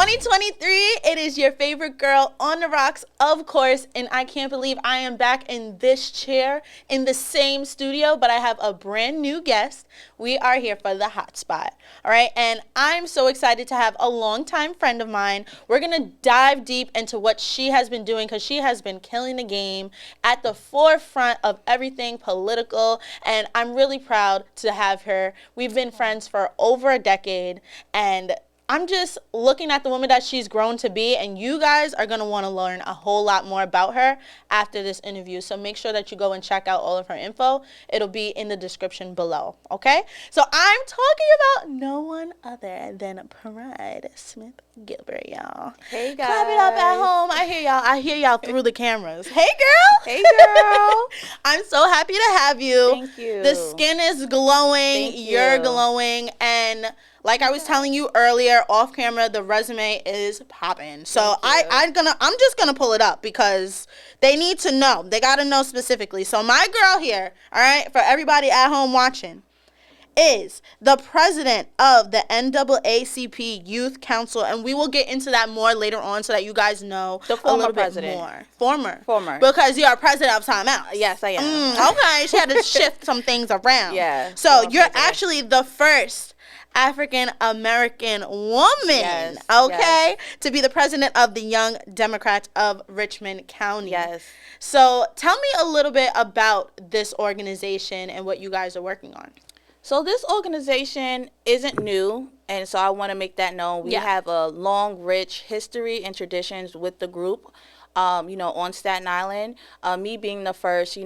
2023, it is your favorite girl on the rocks, of course, and I can't believe I am back in this chair in the same studio, but I have a brand new guest. We are here for the hot spot, all right? And I'm so excited to have a longtime friend of mine. We're going to dive deep into what she has been doing because she has been killing the game at the forefront of everything political, and I'm really proud to have her. We've been friends for over a decade, and I'm just looking at the woman that she's grown to be, and you guys are going to want to learn a whole lot more about her after this interview. So make sure that you go and check out all of her info. It'll be in the description below, okay? So I'm talking about no one other than Pryde Smith-Gilbert, y'all. Hey, guys. Clap it up at home. I hear y'all through the cameras. Hey, girl. Hey, girl. I'm so happy to have you. Thank you. The skin is glowing. You're glowing. And like I was telling you earlier, off camera, the resume is popping. So I'm just gonna pull it up because they need to know. They gotta know specifically. So my girl here, all right, for everybody at home watching, is the president of the NAACP Youth Council, and we will get into that more later on so that you guys know the former a little president. bit more. Former. Because you are president of Time Out. Yes, I am. Okay, she had to shift some things around. Yeah. So you're actually the first African American woman, to be the president of the Young Democrats of Richmond County. Yes. So tell me a little bit about this organization and what you guys are working on. So this organization isn't new, and so I want to make that known. We have a long, rich history and traditions with the group, on Staten Island. Me being the first,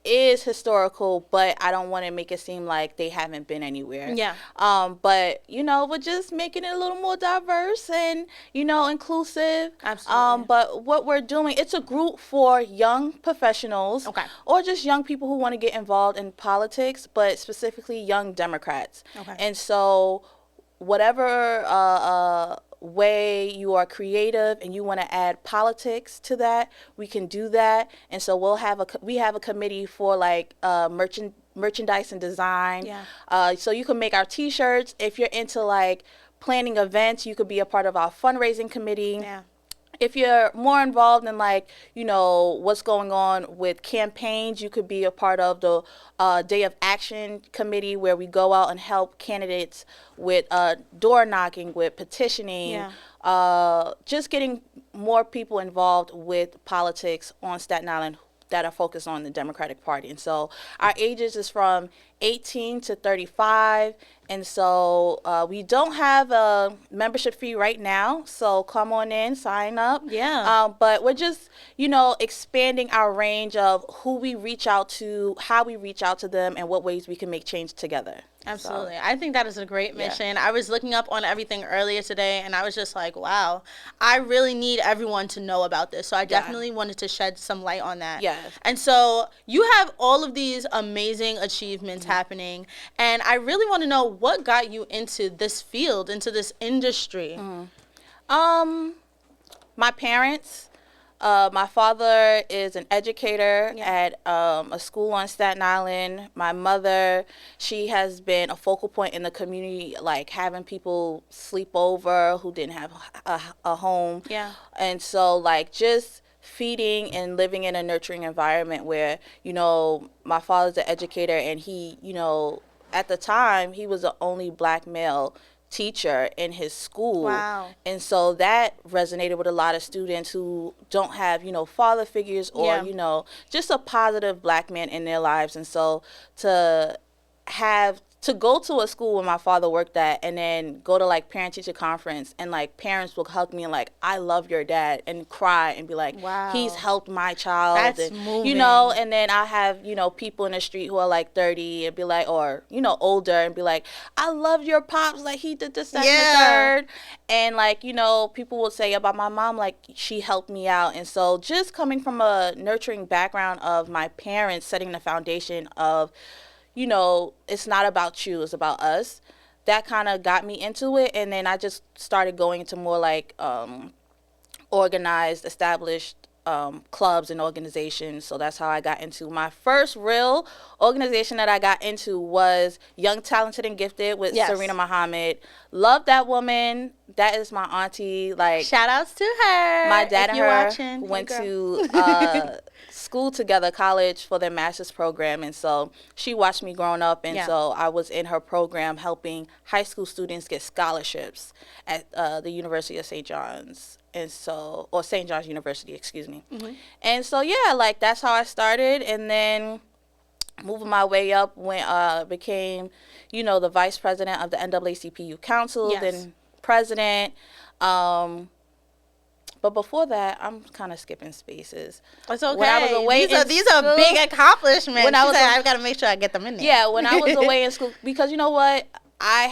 is historical, but I don't want to make it seem like they haven't been anywhere. Yeah. But we're just making it a little more diverse and inclusive. Absolutely. But what we're doing, it's a group for young professionals, or just young people who want to get involved in politics, but specifically young Democrats. Okay. And so whatever way you are creative and you want to add politics to that, we can do that. And so we have a committee for like merchandise and design. So you can make our t-shirts. If you're into like planning events, you could be a part of our fundraising committee. If you're more involved in what's going on with campaigns, you could be a part of the Day of Action committee where we go out and help candidates with door knocking, with petitioning, just getting more people involved with politics on Staten Island that are focused on the Democratic Party. And so our ages is from 18 to 35. And so we don't have a membership fee right now. So come on in, sign up. But we're just, expanding our range of who we reach out to, how we reach out to them, and what ways we can make change together. Absolutely. So, I think that is a great mission. I was looking up on everything earlier today, and I was just like, wow, I really need everyone to know about this. So I definitely wanted to shed some light on that. And so you have all of these amazing achievements happening, and I really want to know what got you into this field, into this industry. My parents. My father is an educator at a school on Staten Island. My mother, she has been a focal point in the community, like having people sleep over who didn't have a home. And so just feeding and living in a nurturing environment where, my father's an educator, and he, at the time, he was the only black male teacher in his school. And so that resonated with a lot of students who don't have father figures or just a positive black man in their lives. And so to go to a school where my father worked at and then go to parent teacher conference and parents will hug me and I love your dad and cry and be like, wow, he's helped my child. That's and, moving. And then I have people in the street who are 30 and be like, or older and be like, I love your pops, he did this, that, and the third. And people will say about my mom, she helped me out. And so just coming from a nurturing background of my parents setting the foundation of it's not about you, it's about us. That kind of got me into it. And then I just started going into more organized, established clubs and organizations. So that's how I got into my first real organization that I got into was Young, Talented, and Gifted with Serena Muhammad. Loved that woman. that is my auntie. Like, shout outs to her. My dad and her watching. went to school together, college, for their master's program, and so she watched me growing up, and so I was in her program helping high school students get scholarships at the University of St. John's, and so, or St. John's University, excuse me. And so like that's how I started, and then moving my way up when became, the vice president of the NAACP Council, then president. But before that, I'm kind of skipping spaces. It's okay. When I was away these are big accomplishments. When I've got to make sure I get them in there. Yeah, when I was away in school, because you know what, I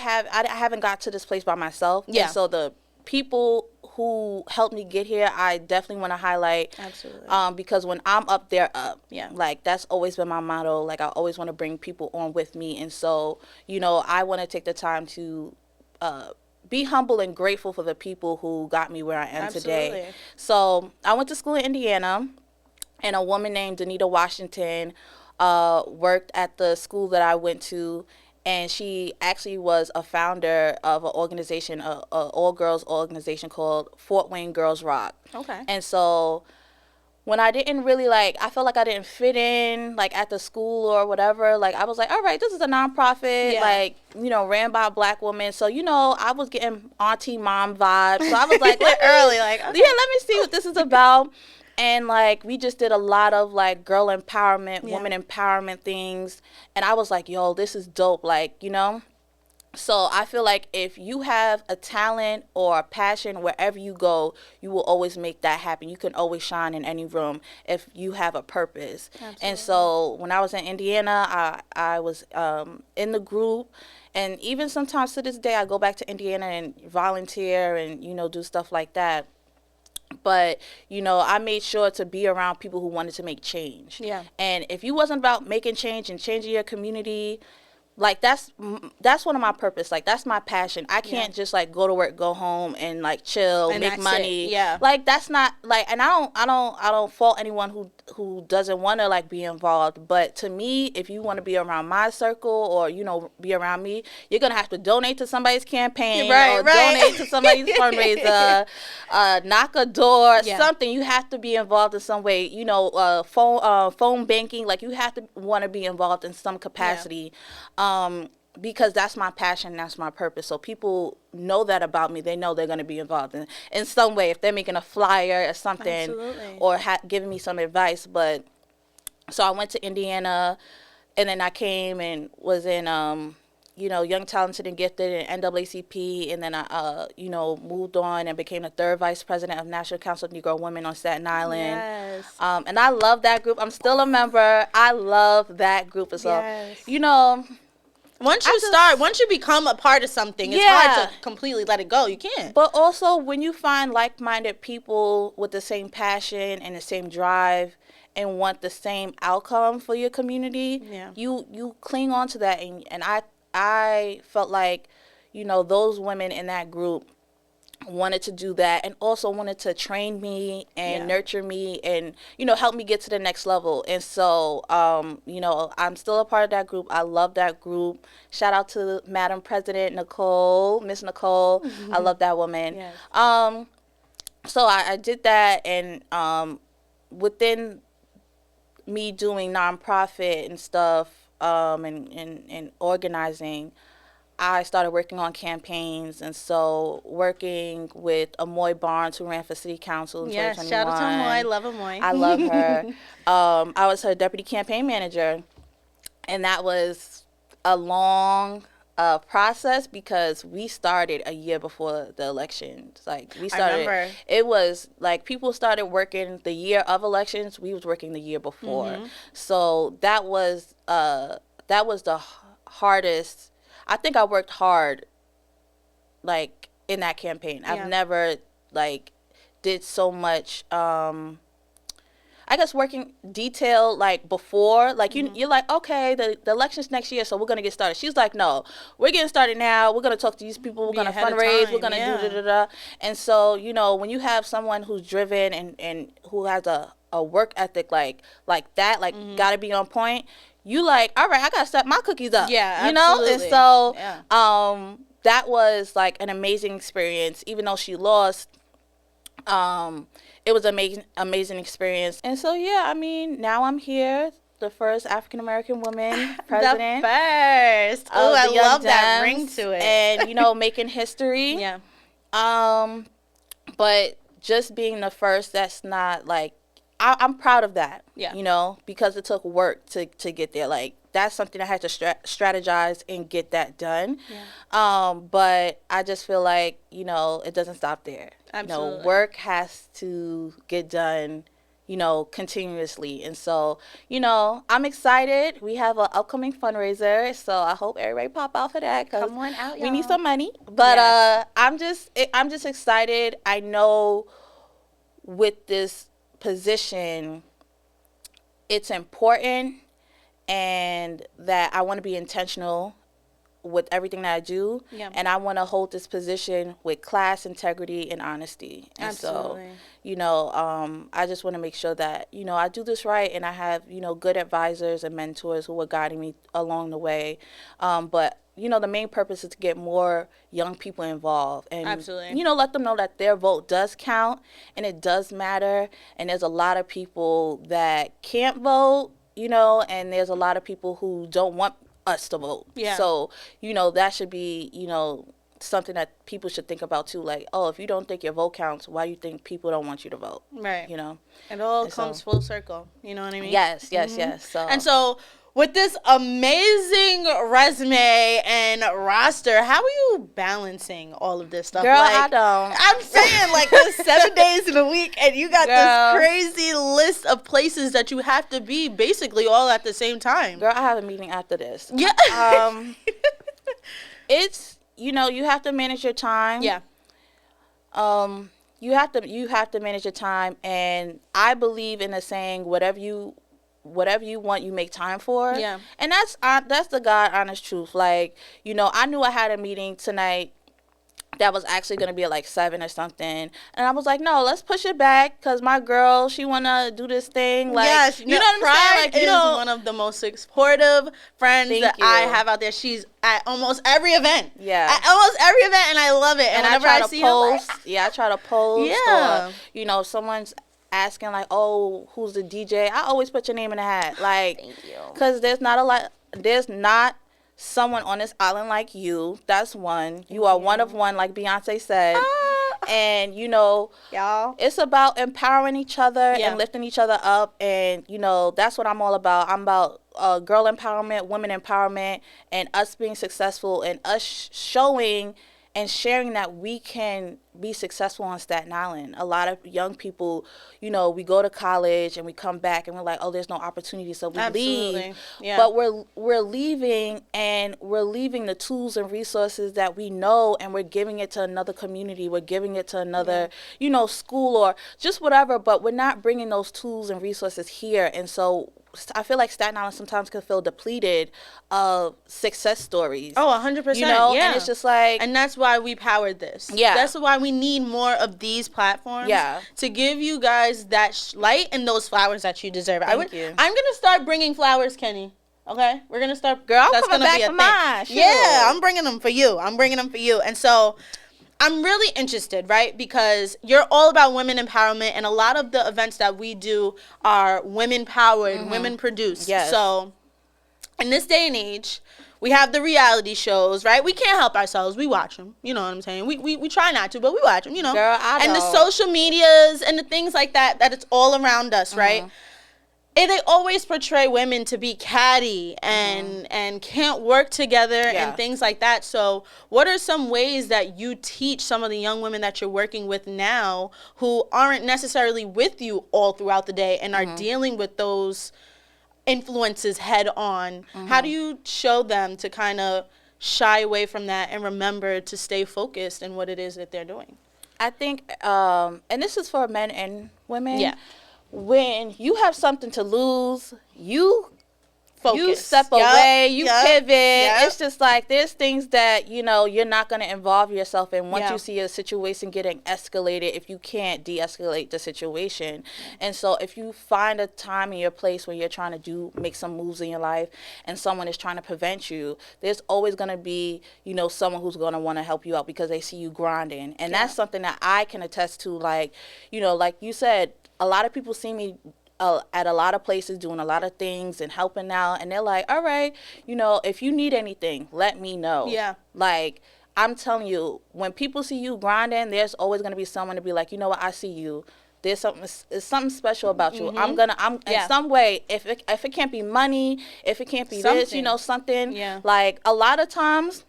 haven't got to this place by myself. Yeah. And so the people who helped me get here, I definitely want to highlight. Absolutely. Because when I'm up, they're up. Yeah. Like, that's always been my motto. Like, I always want to bring people on with me, and so I want to take the time to be humble and grateful for the people who got me where I am today. So I went to school in Indiana, and a woman named Danita Washington worked at the school that I went to, and she actually was a founder of an organization, a all-girls organization called Fort Wayne Girls Rock. Okay. And so when I didn't really, I felt like I didn't fit in, at the school or whatever, I was like, all right, this is a nonprofit, ran by a black woman. So, I was getting auntie mom vibes. So I was like, early, okay. Yeah, let me see what this is about. And, we just did a lot of, girl empowerment, woman empowerment things. And I was like, yo, this is dope, So I feel like if you have a talent or a passion, wherever you go, you will always make that happen. You can always shine in any room if you have a purpose. Absolutely. And so when I was in Indiana, I was in the group. And even sometimes to this day, I go back to Indiana and volunteer and, do stuff like that. But, I made sure to be around people who wanted to make change. Yeah. And if you wasn't about making change and changing your community, that's one of my purpose. That's my passion. I can't just go to work, go home, and chill, and make money. Yeah. That's not and I don't fault anyone who doesn't want to be involved. But to me, if you want to be around my circle or be around me, you're gonna have to donate to somebody's campaign or donate to somebody's fundraiser, knock a door, something. You have to be involved in some way. Phone banking. You have to want to be involved in some capacity. Yeah. Because that's my passion, that's my purpose. So people know that about me. They know they're going to be involved in some way. If they're making a flyer or something, absolutely, or giving me some advice. But so I went to Indiana, and then I came and was in, Young, Talented, and Gifted in NAACP. And then I, moved on and became the 3rd vice president of National Council of Negro Women on Staten Island. Yes. And I love that group. I'm still a member. I love that group as well. Yes. Once you become a part of something, it's hard to completely let it go. You can't. But also, when you find like-minded people with the same passion and the same drive and want the same outcome for your community, you cling on to that. And I felt like, those women in that group wanted to do that and also wanted to train me and nurture me and, help me get to the next level. And so, I'm still a part of that group. I love that group. Shout out to Madam President Nicole, Miss Nicole. Mm-hmm. I love that woman. Yes. So I did that, and within me doing nonprofit and stuff and organizing, I started working on campaigns, and so working with Amoy Barnes, who ran for city council in 2021. Shout out to Amoy. Love Amoy. I love her. I was her deputy campaign manager, and that was a long process because we started a year before the elections. We started. I remember. It was people started working the year of elections. We was working the year before, mm-hmm. So that was the hardest. I think I worked hard, in that campaign. I've never, did so much, I guess working detail, before. Mm-hmm. You're okay, the election's next year, so we're going to get started. She's like, no, we're getting started now. We're going to talk to these people. We're going to fundraise. We're going to do da-da-da. And so, when you have someone who's driven and who has a work ethic like that, mm-hmm. got to be on point, you all right, I gotta set my cookies up. Yeah, absolutely. And so that was like an amazing experience. Even though she lost, it was amazing experience. And so yeah, I mean, now I'm here, the first African American woman president. The first. Oh, I love that ring to it. And making history. Yeah. But just being the first, that's not like, I'm proud of that. Yeah. Because it took work to get there. Like, that's something I had to strategize and get that done. Yeah. But I just feel like, it doesn't stop there. Absolutely. Work has to get done, continuously. And so, I'm excited. We have an upcoming fundraiser, so I hope everybody pop out for that. Come on out, y'all. We need some money. But yes. I'm just excited. I know with this position, it's important, and that I want to be intentional with everything that I do. Yeah. And I want to hold this position with class, integrity, and honesty. And absolutely. So, I just want to make sure that, I do this right, and I have, good advisors and mentors who are guiding me along the way. But, the main purpose is to get more young people involved and, absolutely. Let them know that their vote does count and it does matter. And there's a lot of people that can't vote, and there's a lot of people who don't want us to vote. Yeah. So, that should be, something that people should think about too. Like, oh, if you don't think your vote counts, why you think people don't want you to vote? Right. It all comes full circle. You know what I mean? Yes. So. And so with this amazing resume and roster, how are you balancing all of this stuff? Girl, I don't. I'm saying, like, there's 7 days in a week, and you got this crazy list of places that you have to be basically all at the same time. Girl, I have a meeting after this. Yeah. It's, you have to manage your time. Yeah. You have to manage your time, and I believe in the saying, whatever you want, you make time for. Yeah. And that's the God honest truth. Like, I knew I had a meeting tonight that was actually going to be at like 7 or something. And I was like, no, let's push it back, because my girl, she want to do this thing. Like, yes. you know what I'm saying? Like, is one of the most supportive friends I have out there. She's at almost every event. Yeah. At almost every event, and I love it. And whenever I see post, her, I try to post. Yeah. Or, someone's asking like, oh, who's the DJ? I always put your name in the hat. Like, thank you. Because there's not someone on this island like you. That's one. You are one of one, like Beyonce said. And, y'all, it's about empowering each other and lifting each other up. And, that's what I'm all about. I'm about girl empowerment, women empowerment, and us being successful, and us showing and sharing that we can be successful on Staten Island. A lot of young people, we go to college and we come back and we're like, oh, there's no opportunity, so we leave. Yeah. But we're leaving, and we're leaving the tools and resources that we know, and we're giving it to another community. We're giving it to another, school or just whatever, but we're not bringing those tools and resources here. And so I feel like Staten Island sometimes can feel depleted of success stories. Oh, 100%. Yeah. And it's just like... And that's why we powered this. Yeah. That's why we need more of these platforms. Yeah. To give you guys that light and those flowers that you deserve. Thank you. I'm going to start bringing flowers, Kenny. Okay? We're going to start... Girl, I'm coming back for mine. Sure. Yeah, I'm bringing them for you. And so... I'm really interested, right? Because you're all about women empowerment, and a lot of the events that we do are women-powered, women-produced. Yes. So in this day and age, we have the reality shows, right? We can't help ourselves. We watch them. You know what I'm saying? We try not to, but we watch them, Girl, And the social medias and the things like that it's all around us, right? And they always portray women to be catty and can't work together and things like that. So what are some ways that you teach some of the young women that you're working with now who aren't necessarily with you all throughout the day and are dealing with those influences head on? How do you show them to kind of shy away from that and remember to stay focused in what it is that they're doing? I think, and this is for men and women. Yeah. When you have something to lose, you focus. You step away, you pivot. It's just like there's things that, you know, you're not going to involve yourself in once you see a situation getting escalated if you can't de-escalate the situation. And so if you find a time in your place where you're trying to make some moves in your life and someone is trying to prevent you, there's always going to be, you know, someone who's going to want to help you out because they see you grinding. And that's something that I can attest to. Like, you know, like you said, a lot of people see me at a lot of places doing a lot of things and helping out, and they're like, all right, you know, if you need anything, let me know. Like, I'm telling you, when people see you grinding, there's always going to be someone to be like, you know what, I see you. There's something special about you. I'm in some way, if it can't be money, if it can't be this, you know, something. Like, a lot of times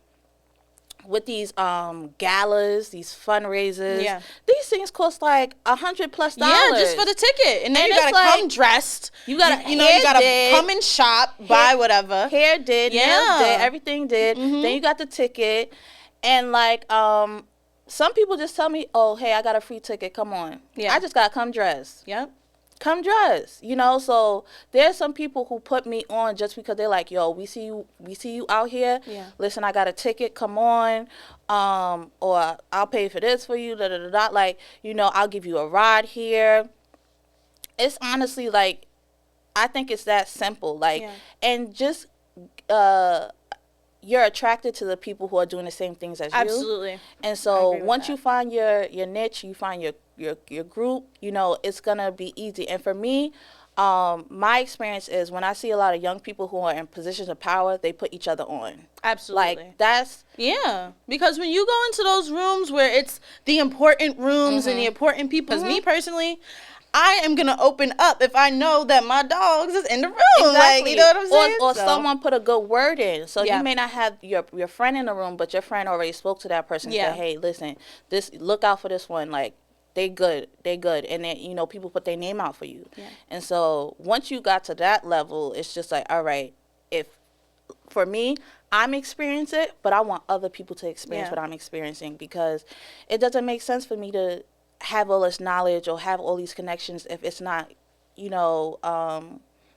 with these galas, these fundraisers, these things cost like $100+ plus. Yeah, just for the ticket, and then you gotta come dressed. You gotta, you gotta come and shop, buy whatever. Hair did, nails did, everything did. Then you got the ticket, and like some people just tell me, oh, hey, I got a free ticket. Come on. I just gotta come dressed. Come dress, you know. So there's some people who put me on just because they're like, yo, we see you out here. Listen, I got a ticket, come on. Or I'll pay for this for you, like, you know, I'll give you a ride here. It's honestly like, I think it's that simple. Like, and just you're attracted to the people who are doing the same things as you. Absolutely. And so once you find your niche, you find your group, you know, it's gonna be easy. And for me, my experience is when I see a lot of young people who are in positions of power, they put each other on. Absolutely. Like, that's because when you go into those rooms where it's the important rooms and the important people, because me personally, I am going to open up if I know that my dogs is in the room. Like, you know what I'm saying? Or someone put a good word in. So you may not have your friend in the room, but your friend already spoke to that person and said, hey, listen, look out for this one. Like, they good. And then, you know, people put their name out for you. And so once you got to that level, it's just like, all right, for me, I'm experiencing it, but I want other people to experience what I'm experiencing, because it doesn't make sense for me to have all this knowledge or have all these connections if it's not, you know,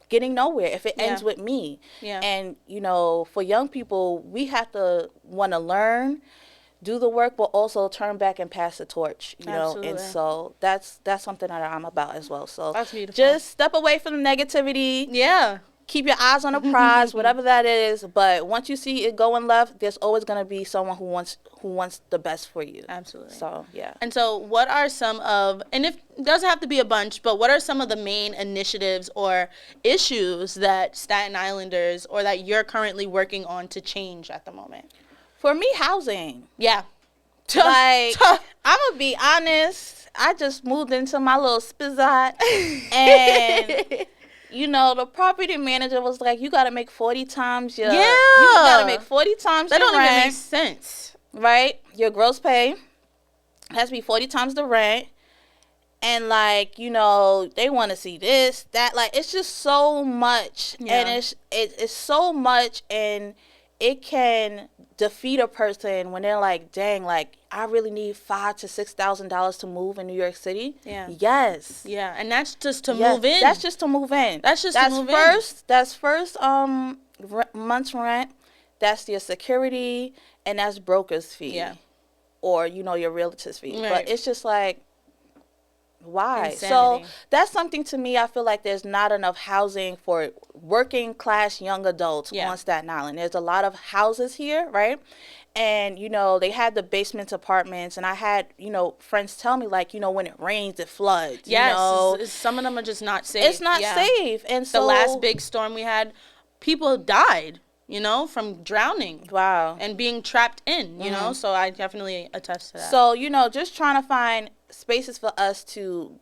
getting nowhere, if it ends with me. And, you know, for young people, we have to want to learn, do the work, but also turn back and pass the torch, you know. And so that's something that I'm about as well. So that's beautiful. Just step away from the negativity. Keep your eyes on the prize, whatever that is. But once you see it going left, there's always going to be someone who wants the best for you. Absolutely. So, yeah. And so what are some of, and it doesn't have to be a bunch, but what are some of the main initiatives or issues that Staten Islanders or that you're currently working on to change at the moment? For me, housing. Yeah. Like, I'm going to be honest. I just moved into my little spizzot, and you know, the property manager was like, you got to make 40 times your... You got to make 40 times your rent. That don't even make sense. Right? Your gross pay has to be 40 times the rent. And, like, you know, they want to see this, that. Like, it's just so much. And it's so much, and it can defeat a person when they're like, dang, like, I really need $5,000 to $6,000 to move in New York City. Yes. And that's just to move in. That's just to move in. That's first month's rent. That's your security, and that's broker's fee. Or, you know, your realtor's fee. Right. But it's just like, why? Insanity. So that's something, to me, I feel like there's not enough housing for working class young adults on Staten Island. There's a lot of houses here, right? And, you know, they had the basement apartments, and I had, you know, friends tell me, like, you know, when it rains, it floods. Yes, you know? Some of them are just not safe. It's not safe. And so the last big storm we had, people died, you know, from drowning. Wow. And being trapped in, you know, so I definitely attest to that. So, you know, just trying to find spaces for us to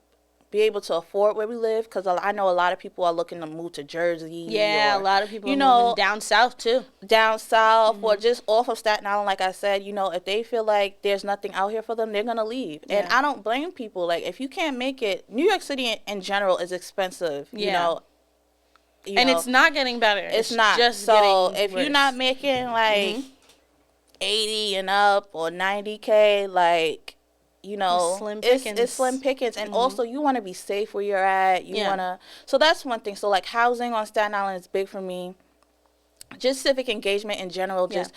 be able to afford where we live, because I know a lot of people are looking to move to Jersey. Yeah, a lot of people are moving down south too. Down south, or just off of Staten Island, like I said. You know, if they feel like there's nothing out here for them, they're going to leave. And I don't blame people. Like, if you can't make it, New York City in general is expensive, you know. And it's not getting better. It's not. Just so getting if worse. you're not making like 80 and up or 90K, like, you know, it's slim pickings. And also, you want to be safe where you're at. You want to. So that's one thing. So, like, housing on Staten Island is big for me. just civic engagement in general, just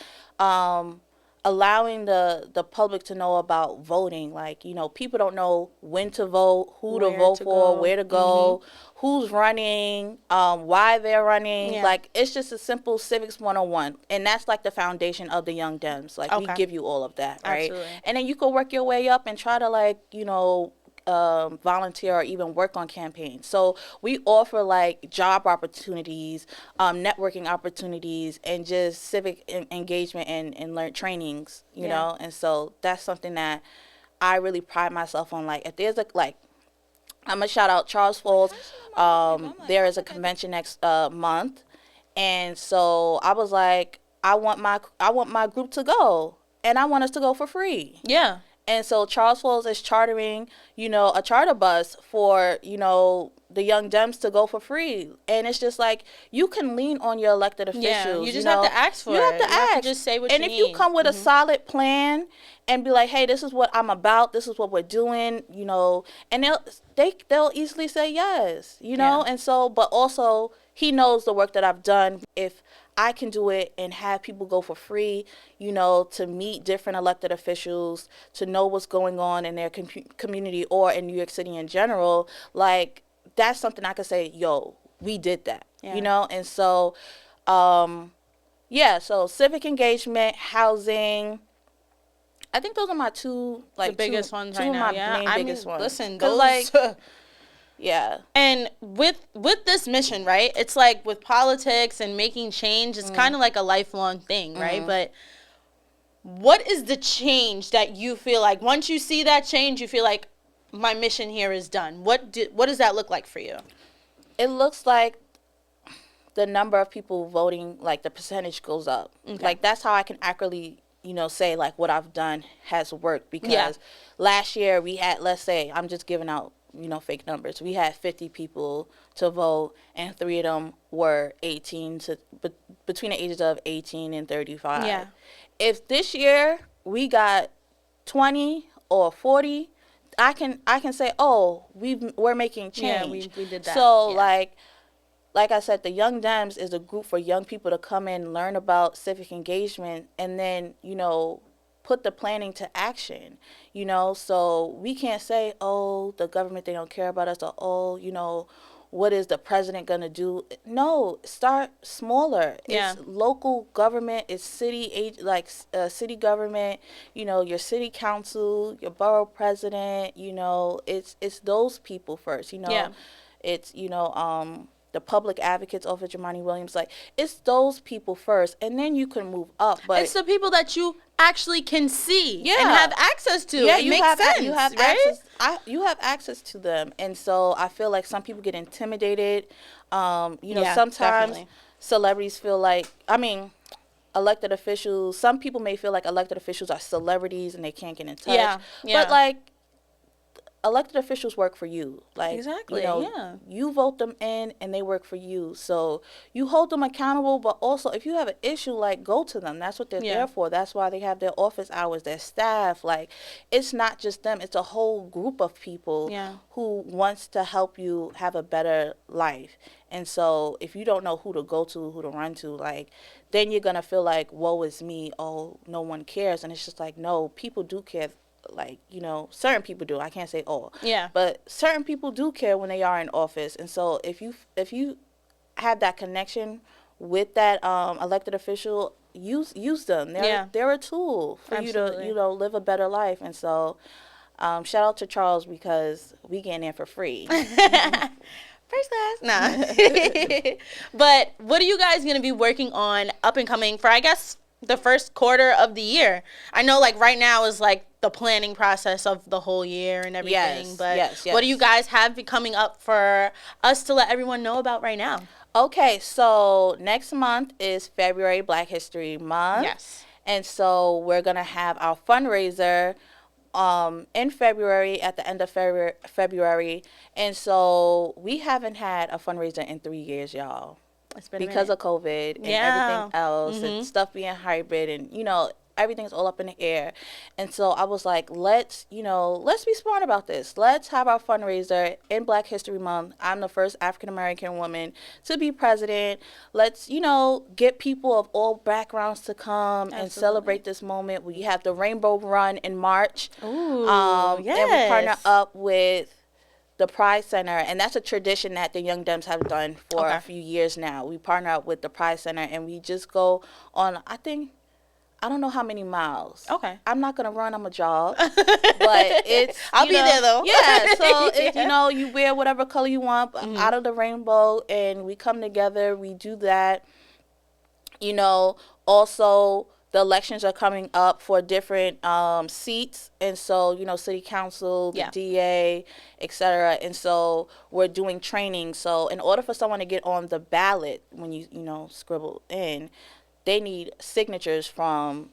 allowing the public to know about voting. Like, you know, people don't know when to vote, who to vote for, where to go, who's running, why they're running. Like, it's just a simple civics 101. And that's like the foundation of the Young Dems. Like, we give you all of that, right? Absolutely. And then you can work your way up and try to, like, you know, volunteer or even work on campaigns. So we offer like job opportunities, networking opportunities, and just civic engagement and learn trainings, you know. And so that's something that I really pride myself on. Like, if there's a, like, I'm gonna shout out Charles Falls. There is a convention next month, and so I was like, I want my group to go, and I want us to go for free. Yeah. And so Charles Falls is chartering, you know, a charter bus for, you know, the Young Dems to go for free. And it's just like, you can lean on your elected officials. Yeah, you just have to ask for it. You have to ask. Just say what you need. And if you come with a solid plan and be like, hey, this is what I'm about, this is what we're doing, you know, and they'll easily say yes, you know. And so, but also, he knows the work that I've done. If I can do it and have people go for free, you know, to meet different elected officials, to know what's going on in their community or in New York City in general, like, that's something I could say, yo, we did that, you know? And so, so civic engagement, housing, I think those are my two, like, the biggest ones right now. Yeah, main biggest ones. Listen, those, like, yeah. And with this mission, right, it's like with politics and making change, it's kind of like a lifelong thing, right? But what is the change that you feel like once you see that change, you feel like my mission here is done? What does that look like for you? It looks like the number of people voting, like, the percentage goes up. Like, that's how I can accurately, you know, say, like, what I've done has worked. Because last year we had, let's say, I'm just giving out, you know, fake numbers. We had 50 people to vote, and 3 of them were between the ages of 18 and 35. Yeah. If this year we got 20 or 40, I can say, oh, we're making change. Yeah, we did that. So like I said, the Young Dems is a group for young people to come in, learn about civic engagement, and then, you know, put the planning to action, you know. So we can't say, oh, the government, they don't care about us, or, oh, you know, what is the president going to do? No, start smaller. Yeah. It's local government, it's city government, you know, your city council, your borough president, you know, it's those people first, you know. Yeah. It's, you know, the public advocates office, Jamani Williams, like, it's those people first, and then you can move up. But it's the people that you actually can see and have access to. Yeah, it makes sense, you have right? access. You have access to them, and so I feel like some people get intimidated. You know, sometimes celebrities feel like, elected officials. Some people may feel like elected officials are celebrities and they can't get in touch. Yeah. But like, elected officials work for you. Like, exactly. You know, you vote them in and they work for you. So you hold them accountable, but also if you have an issue, like, go to them. That's what they're there for. That's why they have their office hours, their staff. Like, it's not just them. It's a whole group of people who wants to help you have a better life. And so if you don't know who to go to, who to run to, like, then you're going to feel like, woe is me. Oh, no one cares. And it's just like, no, people do care. Like, you know, certain people do. I can't say all. Yeah. But certain people do care when they are in office. And so if you have that connection with that elected official, use them. They're a tool for you to, you know, live a better life. And so shout out to Charles, because we getting there for free. First class. Nah. But what are you guys going to be working on up and coming for, I guess, the first quarter of the year? I know, like, right now is like the planning process of the whole year and everything. Yes, but what do you guys have coming up for us to let everyone know about right now? Okay, so next month is February, Black History Month. Yes. And so we're going to have our fundraiser in February, at the end of February. And so we haven't had a fundraiser in 3 years, y'all. Because of COVID and everything else and stuff being hybrid, and, you know, everything's all up in the air. And so I was like, let's be smart about this. Let's have our fundraiser in Black History Month. I'm the first African American woman to be president. Let's, get people of all backgrounds to come and celebrate this moment. We have the Rainbow Run in March. Ooh, And we partner up with the Pryde Center, and that's a tradition that the Young Dems have done for a few years now. We partner up with the Pryde Center, and we just go on, I don't know how many miles. Okay. I'm not going to run, I'm a jog. But it's, I'll be there, though. Yeah, so, it's, you wear whatever color you want out of the rainbow, and we come together, we do that. Also, the elections are coming up for different seats. And so, city council, the DA, et cetera. And so we're doing training. So in order for someone to get on the ballot, when you scribble in, they need signatures from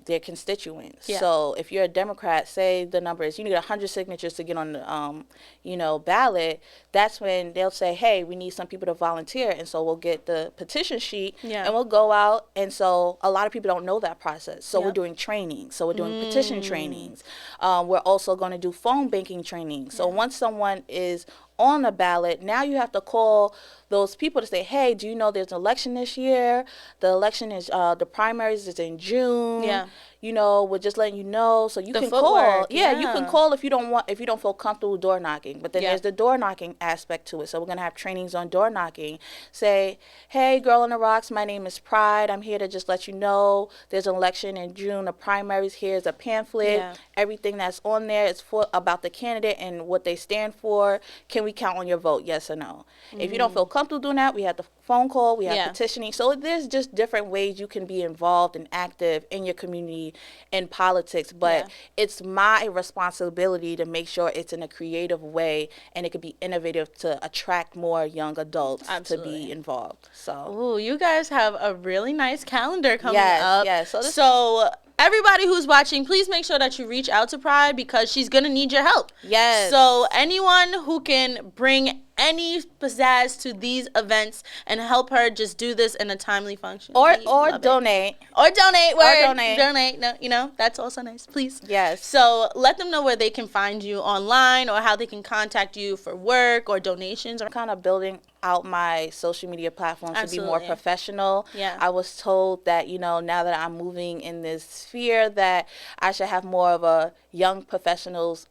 their constituents. Yeah. So if you're a Democrat, say the number is, you need 100 signatures to get on the, ballot, that's when they'll say, hey, we need some people to volunteer. And so we'll get the petition sheet and we'll go out. And so a lot of people don't know that process. So we're doing training. So we're doing petition trainings. We're also going to do phone banking training. So once someone is on the ballot, now you have to call those people to say, hey, do you know there's an election this year? The election is, the primaries is in June. Yeah. We're just letting you know, so you can call. Yeah, you can call if you don't feel comfortable door knocking. But then there's the door knocking aspect to it. So we're gonna have trainings on door knocking. Say, hey, Girl on the Rocks, my name is Pryde. I'm here to just let you know there's an election in June. The primaries, here's a pamphlet. Yeah. Everything that's on there is about the candidate and what they stand for. Can we count on your vote? Yes or no? If you don't feel comfortable doing that, we have the phone call. We have petitioning. So there's just different ways you can be involved and active in your community in politics, but it's my responsibility to make sure it's in a creative way and it could be innovative to attract more young adults to be involved. So, you guys have a really nice calendar coming up. Yes. So everybody who's watching, please make sure that you reach out to Pryde because she's going to need your help. Yes. So anyone who can bring any pizzazz to these events and help her just do this in a timely function. Or donate. Donate. No, that's also nice. Please. Yes. So let them know where they can find you online or how they can contact you for work or donations. I'm kind of building out my social media platforms to be more professional. Yeah. I was told that, now that I'm moving in this sphere that I should have more of a young professionals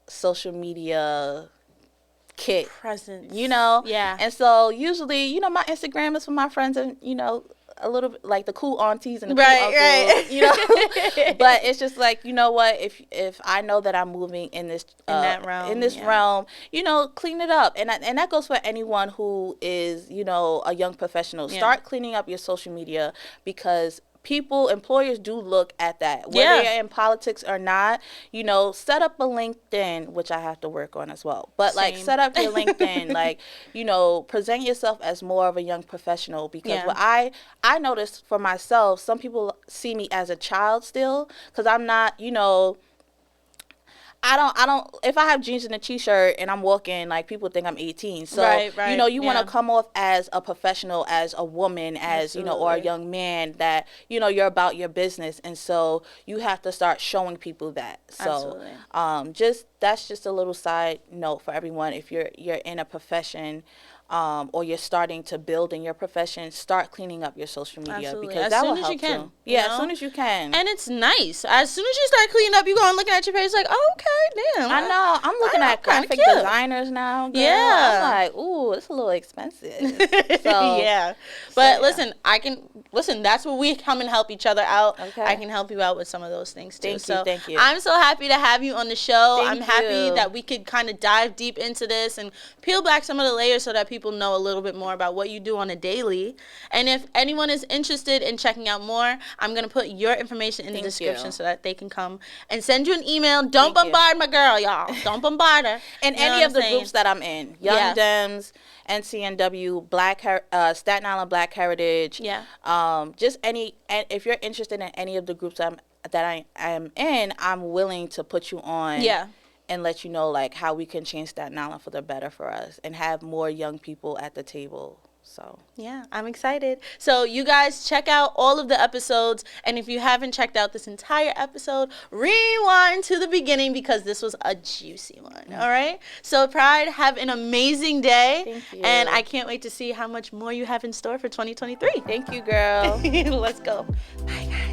social media kit presence, Yeah. And so usually, my Instagram is for my friends and, a little bit like the cool aunties and the cool uncles, but it's just like, what, if I know that I'm moving in this realm, clean it up. And that goes for anyone who is, a young professional. Start cleaning up your social media because employers do look at that. Whether you're in politics or not, set up a LinkedIn, which I have to work on as well. But set up your LinkedIn, present yourself as more of a young professional because what I noticed for myself, some people see me as a child still because I'm not, I don't, if I have jeans and a t-shirt and I'm walking, people think I'm 18. So, you want to come off as a professional, as a woman, as, or a young man that, you're about your business. And so you have to start showing people that. So, that's just a little side note for everyone. If you're in a profession, or you're starting to build in your profession, start cleaning up your social media because that will help too. Yeah, as soon as you can. And it's nice. As soon as you start cleaning up, you go and looking at your page like, oh, okay, damn. I know. I'm looking at graphic designers now. Girl. Yeah. I'm like, ooh, it's a little expensive. So, yeah. But listen, that's where we come and help each other out. Okay. I can help you out with some of those things too. Thank you. I'm so happy to have you on the show. I'm happy that we could kind of dive deep into this and peel back some of the layers so that people know a little bit more about what you do on a daily. And if anyone is interested in checking out more, I'm going to put your information in the description so that they can come and send you an email. Don't bombard my girl, y'all. Don't bombard her. And any of the groups that I'm in. Young Dems, NCNW, Staten Island Black Heritage. Yeah. Just any, and if you're interested in any of the groups that I am in, I'm willing to put you on. Yeah. And let you know how we can change Staten Island for the better for us and have more young people at the table. So yeah, I'm excited. So you guys check out all of the episodes, and if you haven't checked out this entire episode, rewind to the beginning because this was a juicy one. All right. So Pryde, have an amazing day. Thank you. And I can't wait to see how much more you have in store for 2023. Thank you, girl. Let's go. Bye, guys.